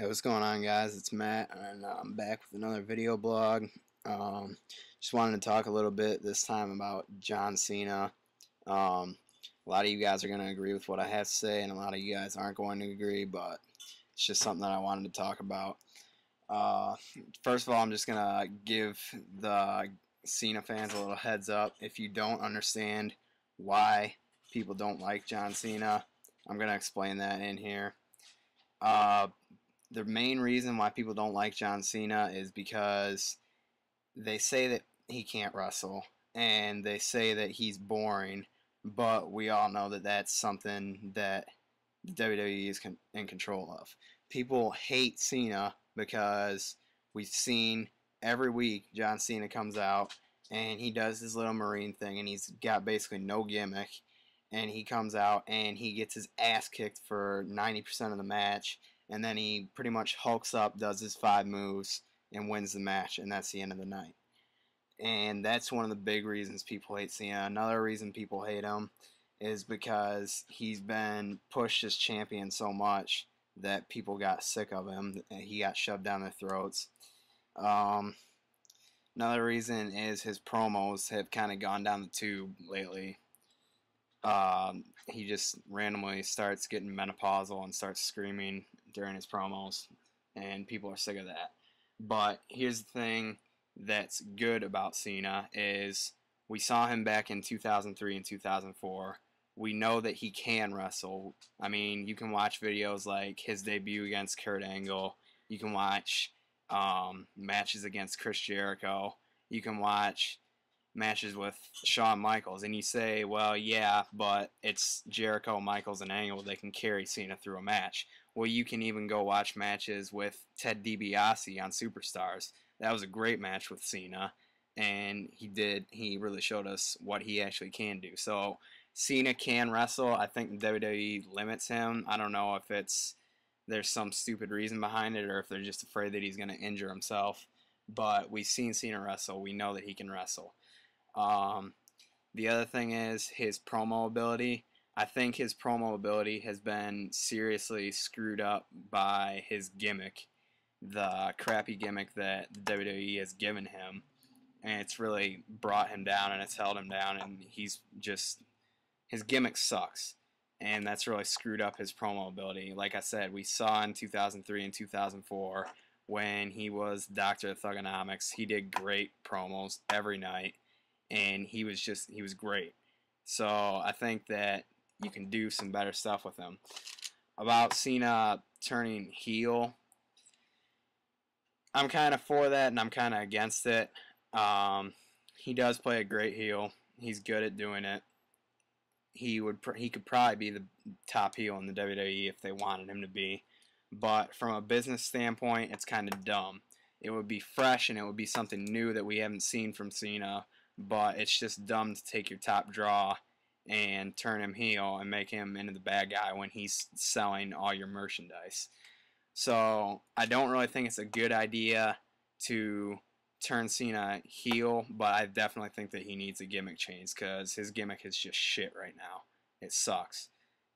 Hey, what's going on, guys? It's Matt, and I'm back with another video blog. Just wanted to talk a little bit this time about John Cena. A lot of you guys are going to agree with what I have to say, and a lot of you guys aren't going to agree, but it's just something that I wanted to talk about. First of all, I'm just going to give the Cena fans a little heads up. If you don't understand why people don't like John Cena, I'm going to explain that in here. The main reason why people don't like John Cena is because they say that he can't wrestle and they say that he's boring, but we all know that that's something that the WWE is in control of. People hate Cena because we've seen every week John Cena comes out and he does his little Marine thing and he's got basically no gimmick, and he comes out and he gets his ass kicked for 90% of the match, and then he pretty much hulks up, does his 5 moves, and wins the match, and that's the end of the night. And that's one of the big reasons people hate Cena. Another reason people hate him is because he's been pushed as champion so much that people got sick of him. He got shoved down their throats. Another reason is his promos have kind of gone down the tube lately. He just randomly starts getting menopausal and starts screaming during his promos, and people are sick of that. But here's the thing that's good about Cena is we saw him back in 2003 and 2004. We know that he can wrestle. I mean, you can watch videos like his debut against Kurt Angle. You can watch matches against Chris Jericho. You can watch matches with Shawn Michaels, and you say, well, yeah, but it's Jericho, Michaels, and Angle. They can carry Cena through a match. Well, you can even go watch matches with Ted DiBiase on Superstars. That was a great match with Cena, and he really showed us what he actually can do. So Cena can wrestle. I think the WWE limits him. I don't know if there's some stupid reason behind it or if they're just afraid that he's going to injure himself. But we've seen Cena wrestle. We know that he can wrestle. The other thing is his promo ability. I think his promo ability has been seriously screwed up by his gimmick, the crappy gimmick that the WWE has given him, and it's really brought him down and it's held him down, and his gimmick sucks, and that's really screwed up his promo ability. Like I said, we saw in 2003 and 2004 when he was Dr. Thugonomics, he did great promos every night. And he was great. So I think that you can do some better stuff with him. About Cena turning heel, I'm kind of for that and I'm kind of against it. He does play a great heel. He's good at doing it. He could probably be the top heel in the WWE if they wanted him to be. But from a business standpoint, it's kind of dumb. It would be fresh and it would be something new that we haven't seen from Cena. But it's just dumb to take your top draw and turn him heel and make him into the bad guy when he's selling all your merchandise. So I don't really think it's a good idea to turn Cena heel, but I definitely think that he needs a gimmick change because his gimmick is just shit right now. It sucks.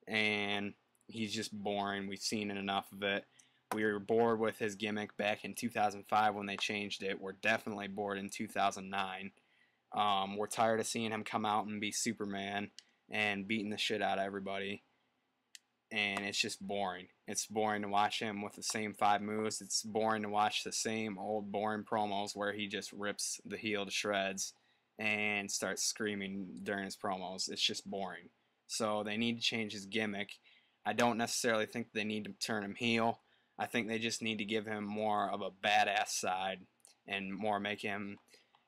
And he's just boring. We've seen enough of it. We were bored with his gimmick back in 2005 when they changed it. We're definitely bored in 2009. We're tired of seeing him come out and be Superman and beating the shit out of everybody. And it's just boring. It's boring to watch him with the same 5 moves. It's boring to watch the same old boring promos where he just rips the heel to shreds and starts screaming during his promos. It's just boring. So they need to change his gimmick. I don't necessarily think they need to turn him heel. I think they just need to give him more of a badass side and more make him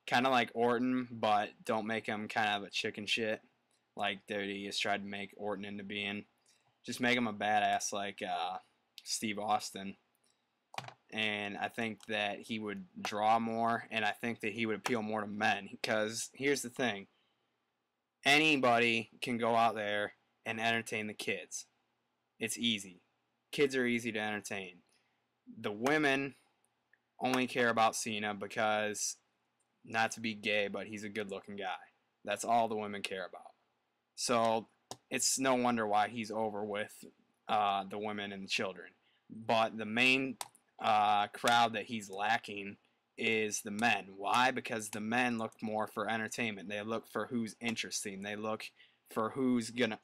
kind of like Orton, but don't make him kind of a chicken shit like WWE has tried to make Orton into being. Just make him a badass like Steve Austin. And I think that he would draw more, and I think that he would appeal more to men. Because here's the thing. Anybody can go out there and entertain the kids. It's easy. Kids are easy to entertain. The women only care about Cena because, not to be gay, but he's a good-looking guy. That's all the women care about. So it's no wonder why he's over with the women and the children. But the main crowd that he's lacking is the men. Why? Because the men look more for entertainment. They look for who's interesting. They look for who's gonna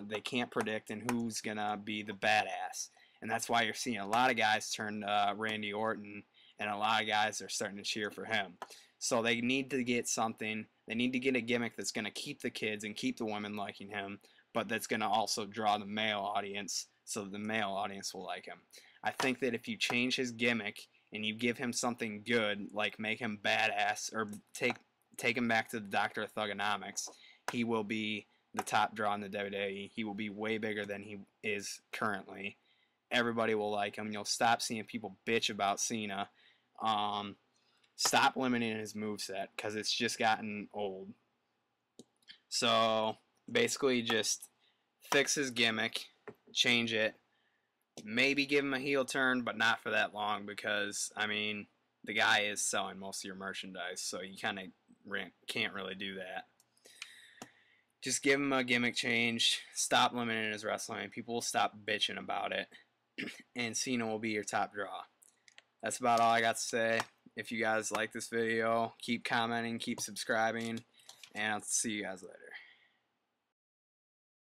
they can't predict and who's gonna be the badass. And that's why you're seeing a lot of guys turn to Randy Orton, and a lot of guys are starting to cheer for him. So they need to get something. They need to get a gimmick that's going to keep the kids and keep the women liking him, but that's going to also draw the male audience so that the male audience will like him. I think that if you change his gimmick and you give him something good, like make him badass or take him back to the Doctor of Thugonomics, he will be the top draw in the WWE. He will be way bigger than he is currently. Everybody will like him. You'll stop seeing people bitch about Cena. Stop limiting his moveset because it's just gotten old. So basically just fix his gimmick, change it, maybe give him a heel turn, but not for that long because, I mean, the guy is selling most of your merchandise, so you kind of can't really do that. Just give him a gimmick change, stop limiting his wrestling, people will stop bitching about it, and Cena will be your top draw. That's about all I got to say. If you guys like this video, keep commenting, keep subscribing, and I'll see you guys later.